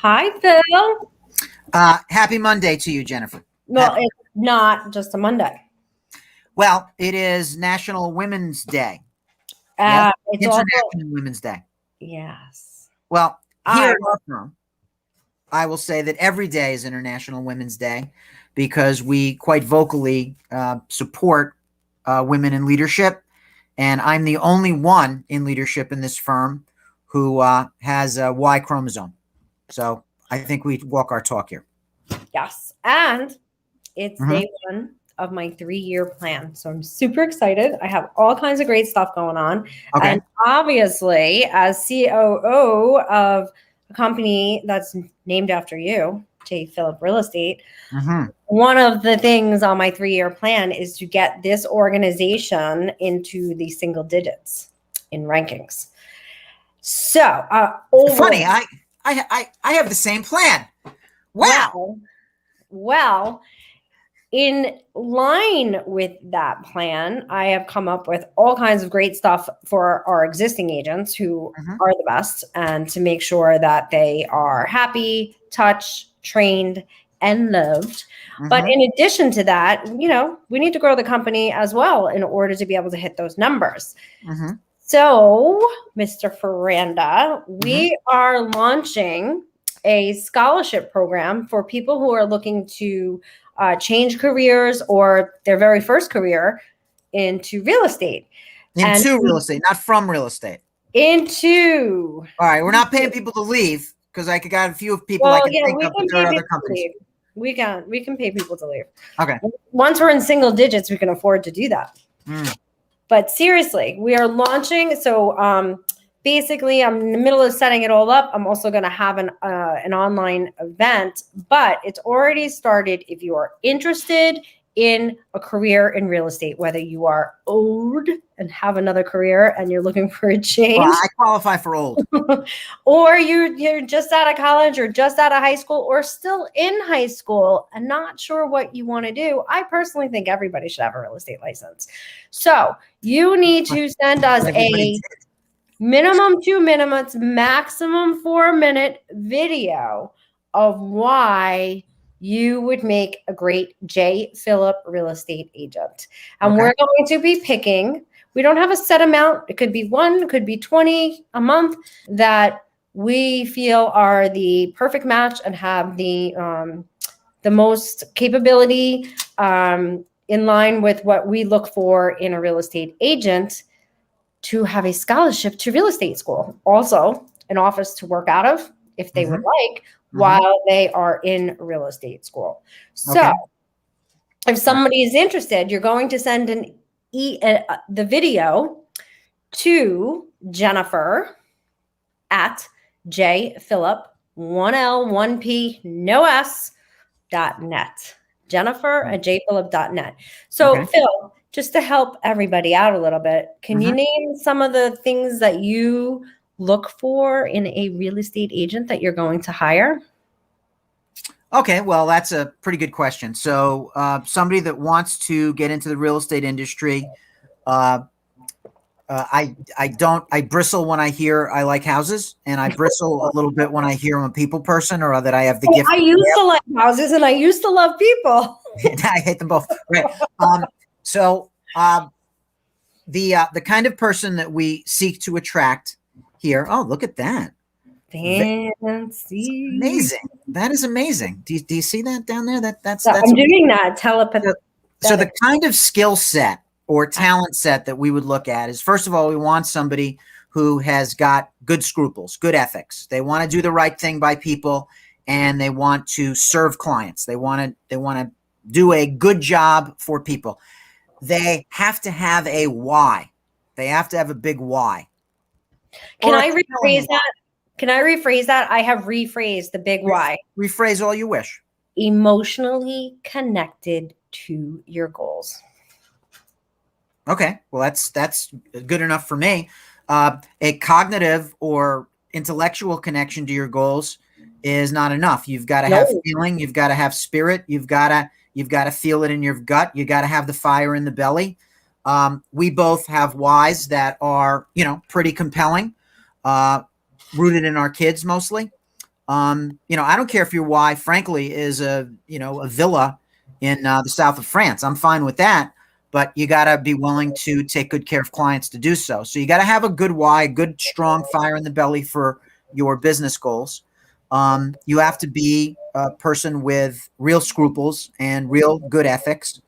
Hi, Phil. Happy Monday to you, Jennifer. Well, it's not just a Monday. Well, it is National Women's Day. Yes, It's also, International Women's Day. yes. Well, here I, at our firm, I will say that every day is International Women's Day because we quite vocally support women in leadership. And I'm the only one in leadership in this firm who has a Y chromosome. So I think we walk our talk here. yes. And it's day one of my 3-year plan. So I'm super excited. I have all kinds of great stuff going on. Okay. And obviously, as COO of a company that's named after you, J. Phillip Real Estate, one of the things on my 3-year plan is to get this organization into the single digits in rankings. So, Funny, I have the same plan. Wow. Well, in line with that plan, I have come up with all kinds of great stuff for our existing agents who are the best, and to make sure that they are happy, touched, trained, and loved. But in addition to that, we need to grow the company as well in order to be able to hit those numbers. So, Mr. Ferranda, we are launching a scholarship program for people who are looking to change careers or their very first career into real estate. Into real estate, not from real estate. All right, we're not paying people to leave because I got a few people I can think of, but there are other companies. We can pay people to leave. Okay. Once we're in single digits, we can afford to do that. But seriously, we are launching. So basically, I'm in the middle of setting it all up. I'm also going to have an online event, but it's already started. If you are interested in a career in real estate, whether you are old and have another career and you're looking for a change. Well, I qualify for old. Or you're just out of college or just out of high school or still in high school and not sure what you want to do. I personally think everybody should have a real estate license. So you need to send us a minimum 2 minutes, maximum 4-minute video of why you would make a great J. Phillip real estate agent. And we're going to be picking, we don't have a set amount. It could be 1, it could be 20 a month that we feel are the perfect match and have the most capability in line with what we look for in a real estate agent, to have a scholarship to real estate school. Also, an office to work out of if they would like, while they are in real estate school. So if somebody is interested, you're going to send the video to Jennifer at jphillip1l1p.net. Jennifer at jphillip.net. So Phil, just to help everybody out a little bit, can you name some of the things that you look for in a real estate agent that you're going to hire? Okay, well, that's a pretty good question. So somebody that wants to get into the real estate industry, I bristle when I hear I like houses, and I bristle a little bit when I hear I'm a people person, or that I have the gift. I used to like houses and I used to love people. I hate them both. Right. So the kind of person that we seek to attract here. Oh, look at that. Fancy. Amazing. That is amazing. Do you see that down there? That's I'm doing that telepathy. So the kind of skill set or talent set that we would look at is, first of all, we want somebody who has got good scruples, good ethics. They want to do the right thing by people, and they want to serve clients. They want to do a good job for people. They have to have a why. They have to have a big why. Can I rephrase that? I have rephrased the big why. Rephrase all you wish. Emotionally connected to your goals. Okay, well, that's good enough for me. A cognitive or intellectual connection to your goals is not enough. You've got to have feeling. You've got to have spirit. You've got to feel it in your gut. You got to have the fire in the belly. We both have whys that are, pretty compelling, rooted in our kids mostly. I don't care if your why, frankly, is a villa in the south of France. I'm fine with that, but you got to be willing to take good care of clients to do so. So you got to have a good why, a good, strong fire in the belly for your business goals. You have to be a person with real scruples and real good ethics.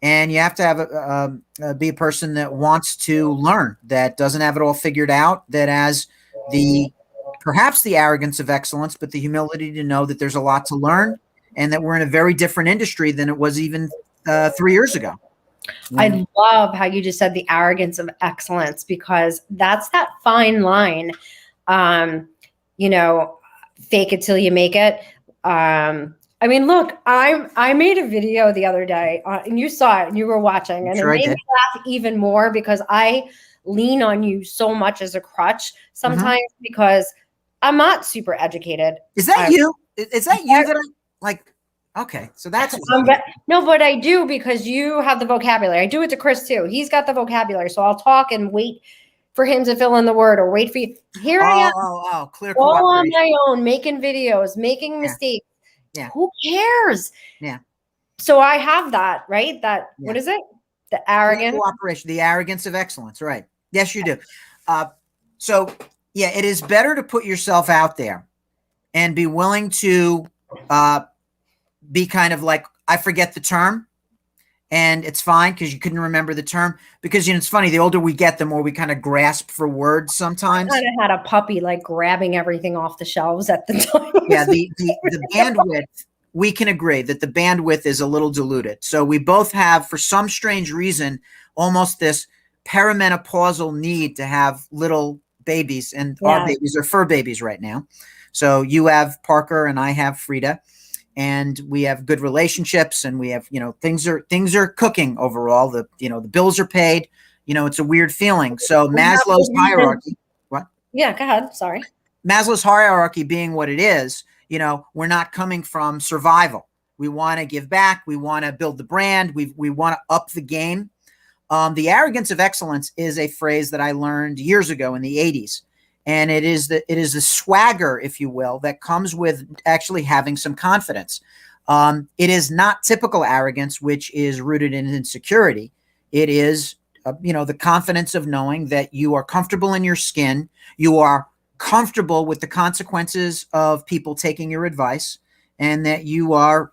And you have to have be a person that wants to learn, that doesn't have it all figured out, that has perhaps the arrogance of excellence, but the humility to know that there's a lot to learn and that we're in a very different industry than it was even 3 years ago. I love how you just said the arrogance of excellence, because that's that fine line. Fake it till you make it. I mean, look, I made a video the other day, and you saw it, and you were watching, and Sure, it made me laugh even more because I lean on you so much as a crutch sometimes because I'm not super educated. Is that you? Is that you that I like? Okay, so that's no, but I do, because you have the vocabulary. I do it to Chris too. He's got the vocabulary, so I'll talk and wait for him to fill in the word or wait for you. Here I am, clear all on my own, making videos, making mistakes. Yeah. Who cares? Yeah. So I have that, right? What is it? The arrogance. Cooperation, the arrogance of excellence, right? Yes, you do. So yeah, it is better to put yourself out there and be willing to be kind of like, I forget the term, and it's fine because you couldn't remember the term. Because it's funny, the older we get, the more we kind of grasp for words sometimes. I kind of had a puppy like grabbing everything off the shelves at the time. Yeah, the bandwidth, we can agree that the bandwidth is a little diluted. So we both have, for some strange reason, almost this perimenopausal need to have little babies, and our babies are fur babies right now. So you have Parker and I have Frida, and we have good relationships, and we have, things are cooking overall. The bills are paid. It's a weird feeling. So Maslow's hierarchy. What? Yeah, go ahead. Sorry. Maslow's hierarchy being what it is, we're not coming from survival. We want to give back. We want to build the brand. We want to up the game. The arrogance of excellence is a phrase that I learned years ago in the 80s. And it is the swagger, if you will, that comes with actually having some confidence. It is not typical arrogance, which is rooted in insecurity. It is, the confidence of knowing that you are comfortable in your skin. You are comfortable with the consequences of people taking your advice, and that you are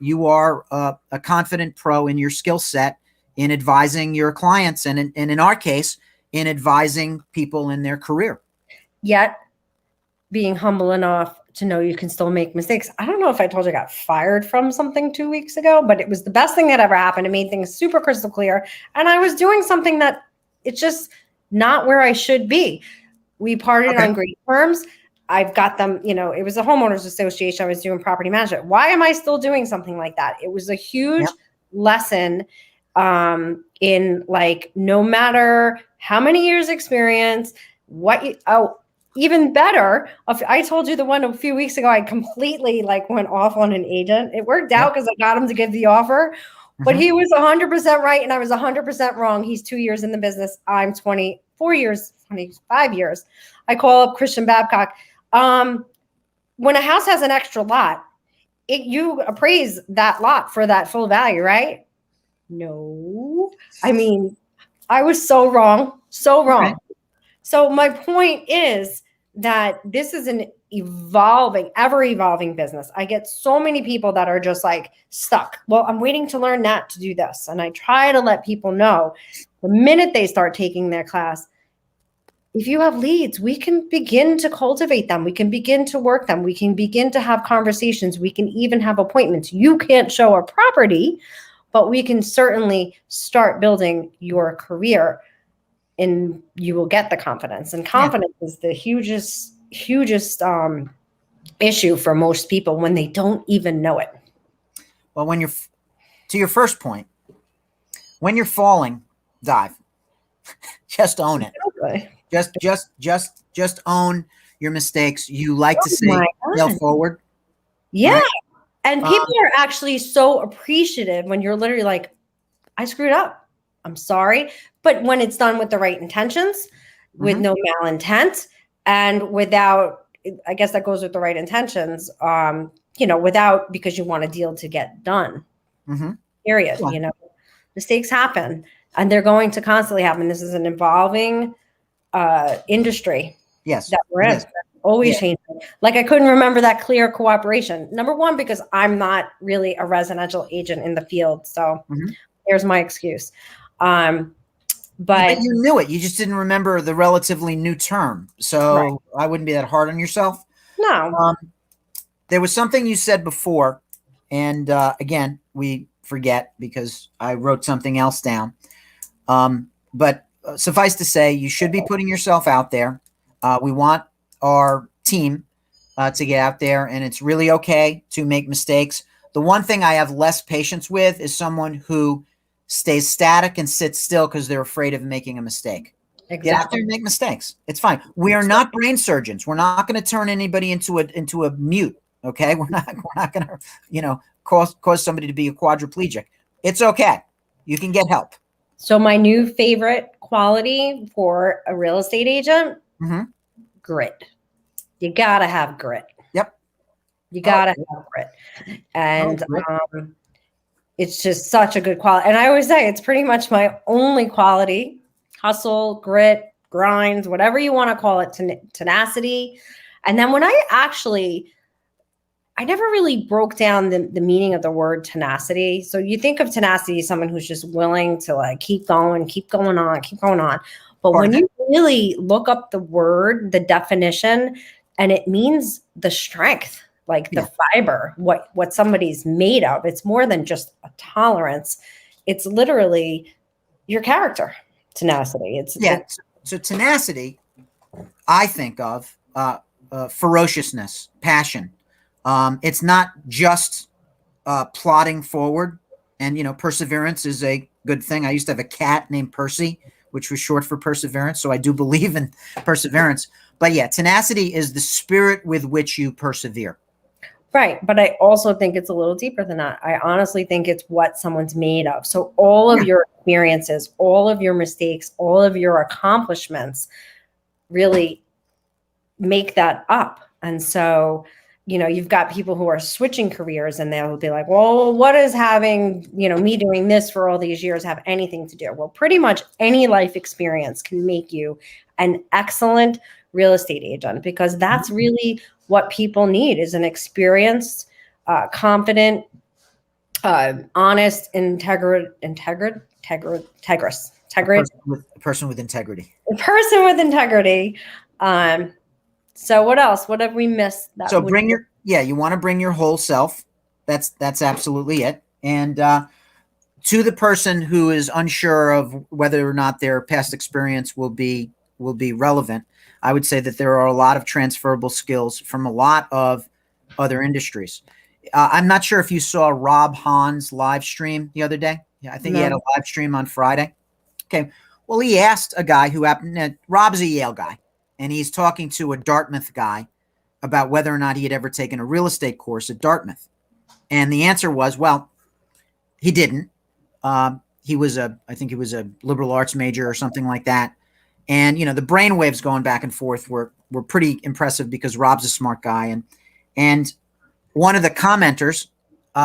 a confident pro in your skill set in advising your clients, and in our case, in advising people in their career. Yet being humble enough to know you can still make mistakes. I don't know if I told you I got fired from something 2 weeks ago, but it was the best thing that ever happened. It made things super crystal clear. And I was doing something that it's just not where I should be. We parted on great terms. I've got them, it was a homeowners association. I was doing property management. Why am I still doing something like that? It was a huge lesson in like, no matter how many years experience, even better, I told you the one a few weeks ago, I completely went off on an agent. It worked out because I got him to give the offer, but he was 100% right and I was 100% wrong. He's 2 years in the business. I'm 24 years, 25 years. I call up Christian Babcock. When a house has an extra lot, you appraise that lot for that full value, right? No. I mean, I was so wrong. So wrong. Okay. So my point is that this is an ever evolving business. I get so many people that are just stuck. Well, I'm waiting to learn that to do this. And I try to let people know the minute they start taking their class, if you have leads, we can begin to cultivate them. We can begin to work them. We can begin to have conversations. We can even have appointments. You can't show a property, but we can certainly start building your career. And you will get the confidence. And confidence is the hugest issue for most people when they don't even know it. Well, to your first point, when you're falling, dive. Just own it. Okay. Just own your mistakes. You like to say, fail forward. Yeah. Right? And people are actually so appreciative when you're literally like, I screwed up. I'm sorry. But when it's done with the right intentions, with no malintent, and without I guess that goes with the right intentions, without, because you want a deal to get done, period. Yeah. Mistakes happen, and they're going to constantly happen. This is an evolving industry Yes. that we're in. Always changing. Like, I couldn't remember that clear cooperation. Number one, because I'm not really a residential agent in the field. So here's my excuse. But you knew it. You just didn't remember the relatively new term. So I wouldn't be that hard on yourself. No. There was something you said before, and again, we forget because I wrote something else down. But suffice to say, you should be putting yourself out there. We want our team to get out there, and it's really okay to make mistakes. The one thing I have less patience with is someone who stays static and sits still because they're afraid of making a mistake. Exactly. Get out there and make mistakes. It's fine. We are not brain surgeons. We're not going to turn anybody into a mute. Okay, we're not going to cause somebody to be a quadriplegic. It's okay. You can get help. So my new favorite quality for a real estate agent, grit. You gotta have grit. Yep. You gotta have grit. And it's just such a good quality. And I always say it's pretty much my only quality: hustle, grit, grind, whatever you want to call it, tenacity. And then when I never really broke down the meaning of the word tenacity. So you think of tenacity as someone who's just willing to like keep going on. But when you really look up the word, the definition, and it means the strength, like the fiber, what somebody's made of. It's more than just a tolerance. It's literally your character, tenacity. So tenacity, I think of ferociousness, passion. It's not just plodding forward, and perseverance is a good thing. I used to have a cat named Percy, which was short for perseverance. So I do believe in perseverance. But yeah, tenacity is the spirit with which you persevere. Right. But I also think it's a little deeper than that. I honestly think it's what someone's made of. So all of your experiences, all of your mistakes, all of your accomplishments really make that up. And so, you've got people who are switching careers, and they'll be like, well, what does having, me doing this for all these years have anything to do? Well, pretty much any life experience can make you an excellent real estate agent, because that's really what people need, is an experienced, confident, honest, integrous. A person with integrity. A person with integrity. So what else? What have we missed? So you want to bring your whole self. That's absolutely it. And to the person who is unsure of whether or not their past experience will be relevant, I would say that there are a lot of transferable skills from a lot of other industries. I'm not sure if you saw Rob Hahn's live stream the other day. Yeah, I think he had a live stream on Friday. Okay. Well, he asked a guy Rob's a Yale guy, and he's talking to a Dartmouth guy about whether or not he had ever taken a real estate course at Dartmouth. And the answer was, well, he didn't. I think he was a liberal arts major or something like that. And, the brainwaves going back and forth were pretty impressive because Rob's a smart guy. And one of the commenters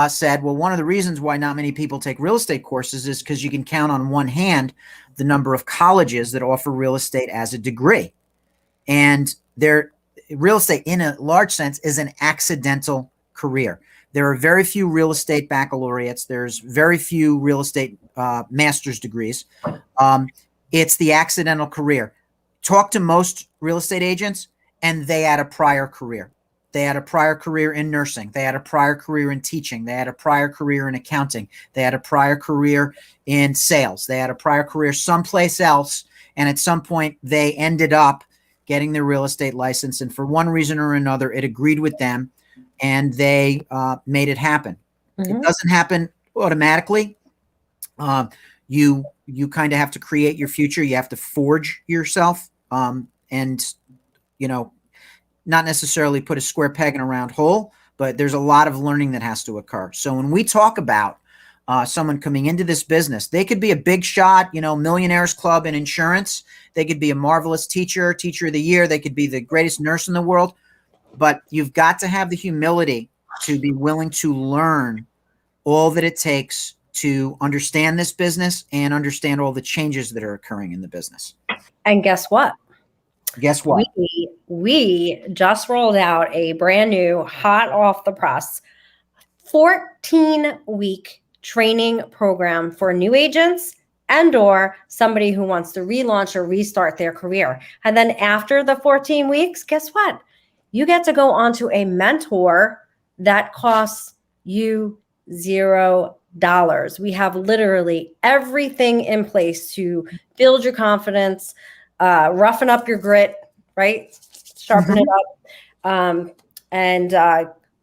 said, well, one of the reasons why not many people take real estate courses is because you can count on one hand the number of colleges that offer real estate as a degree. And real estate, in a large sense, is an accidental career. There are very few real estate baccalaureates. There's very few real estate master's degrees. It's the accidental career. Talk to most real estate agents, and they had a prior career. They had a prior career in nursing. They had a prior career in teaching. They had a prior career in accounting. They had a prior career in sales. They had a prior career someplace else. And at some point, they ended up getting their real estate license. And for one reason or another, it agreed with them, and they made it happen. It doesn't happen automatically. You kind of have to create your future. You have to forge yourself, and not necessarily put a square peg in a round hole, but there's a lot of learning that has to occur. So when we talk about someone coming into this business, they could be a big shot, Millionaires Club in insurance. They could be a marvelous teacher of the year. They could be the greatest nurse in the world. but you've got to have the humility to be willing to learn all that it takes to understand this business and understand all the changes that are occurring in the business. And guess what? Guess what? We just rolled out a brand new, hot off the press, 14-week training program for new agents and or somebody who wants to relaunch or restart their career. And then after the 14 weeks, guess what? You get to go onto a mentor that costs you $0. We have literally everything in place to build your confidence, roughen up your grit, right? Sharpen it up, and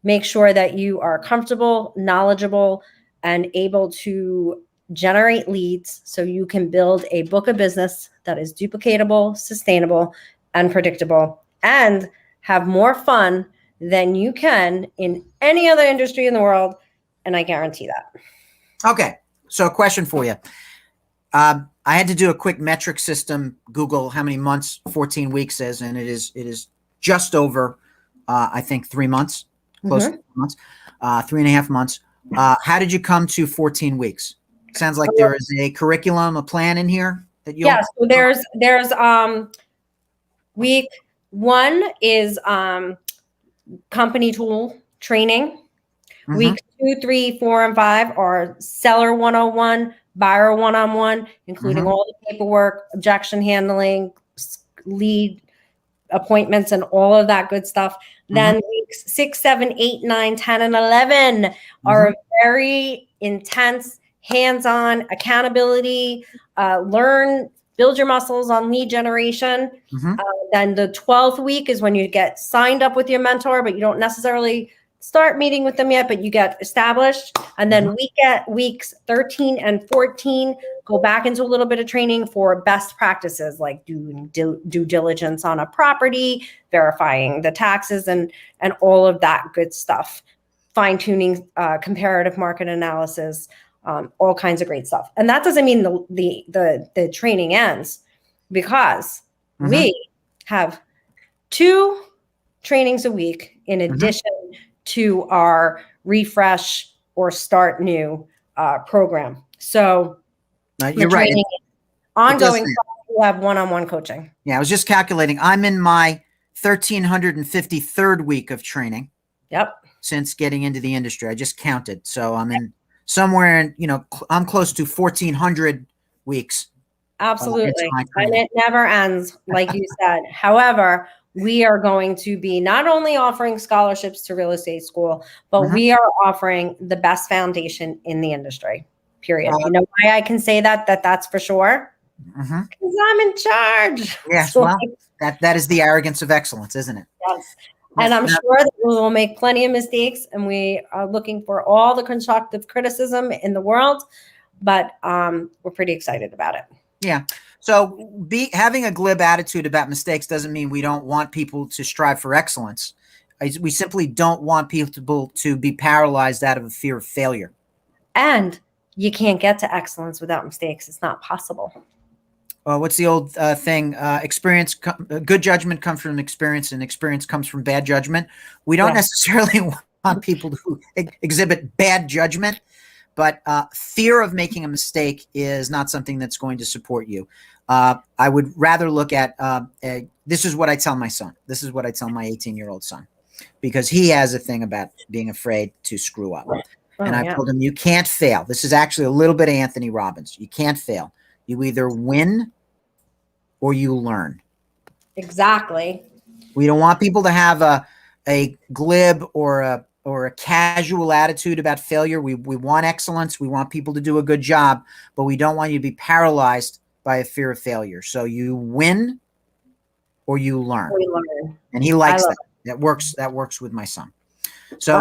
make sure that you are comfortable, knowledgeable, and able to generate leads so you can build a book of business that is duplicatable, sustainable, and predictable, and have more fun than you can in any other industry in the world. And I guarantee that. Okay. So a question for you. I had to do a quick metric system, Google how many months 14 weeks is, and it is just over, I think 3 months, close to 3 months, 3.5 months. How did you come to 14 weeks? Sounds like there is a curriculum, a plan in here that you. Yeah. So there's week 1 is company tool training. Week 2, 3, 4, and 5 are seller 101, buyer one-on-one, including all the paperwork, objection handling, lead appointments, and all of that good stuff. Then weeks 6, 7, 8, 9, 10, and 11 are very intense, hands-on accountability, build your muscles on lead generation. Then the 12th week is when you get signed up with your mentor, but you don't necessarily start meeting with them yet, but you get established. And then weeks 13 and 14, go back into a little bit of training for best practices, like due diligence on a property, verifying the taxes, and all of that good stuff, fine tuning, comparative market analysis, all kinds of great stuff. And that doesn't mean the training ends, because we have 2 trainings a week in addition to our refresh or start new program. So you're right. Ongoing, we have one-on-one coaching. Yeah, I was just calculating. I'm in my 1,353rd week of training. Yep. Since getting into the industry, I just counted. So I'm in somewhere in, I'm close to 1,400 weeks. Absolutely. And it never ends, like you said. However, we are going to be not only offering scholarships to real estate school, but we are offering the best foundation in the industry, period. You know why I can say that's for sure? Because I'm in charge. Yes, well, that is the arrogance of excellence, isn't it? Yes. And I'm sure that we will make plenty of mistakes, and we are looking for all the constructive criticism in the world, but we're pretty excited about it. Yeah. So having a glib attitude about mistakes doesn't mean we don't want people to strive for excellence. We simply don't want people to be paralyzed out of a fear of failure. And you can't get to excellence without mistakes. It's not possible. What's the old thing? Good judgment comes from experience, and experience comes from bad judgment. We don't necessarily want people to exhibit bad judgment, but fear of making a mistake is not something that's going to support you. I would rather look at, this is what I tell my son. This is what I tell my 18-year-old son, because he has a thing about being afraid to screw up. And I told him, you can't fail. This is actually a little bit of Anthony Robbins. You can't fail. You either win or you learn. Exactly. We don't want people to have a glib or a casual attitude about failure. We want excellence. We want people to do a good job, but we don't want you to be paralyzed by a fear of failure. So you win or you learn. And he likes that. That works with my son. So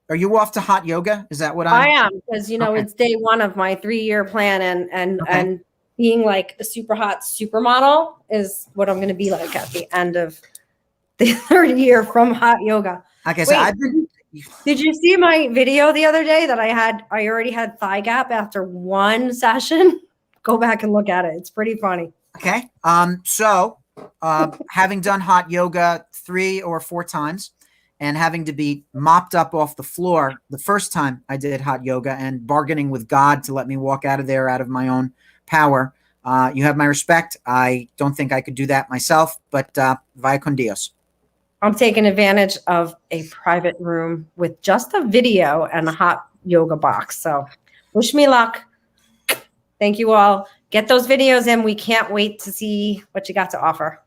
are you off to hot yoga? Is that what I am? Because it's day 1 of my 3-year plan, and being like a super hot supermodel is what I'm going to be like at the end of the 3rd year from hot yoga. Okay, so did you see my video the other day that I already had thigh gap after 1 session? Go back and look at it. It's pretty funny. Okay. So having done hot yoga 3 or 4 times and having to be mopped up off the floor the first time I did hot yoga and bargaining with God to let me walk out of there out of my own power, you have my respect. I don't think I could do that myself, but vaya con Dios. I'm taking advantage of a private room with just a video and a hot yoga box. So wish me luck. Thank you all. Get those videos in. We can't wait to see what you got to offer.